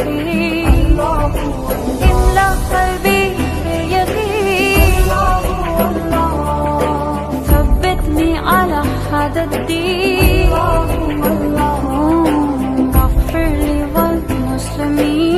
فيه، املأ قلبي بيقين، ثبتني على هذا الدين، واغفر لي والمسلمين.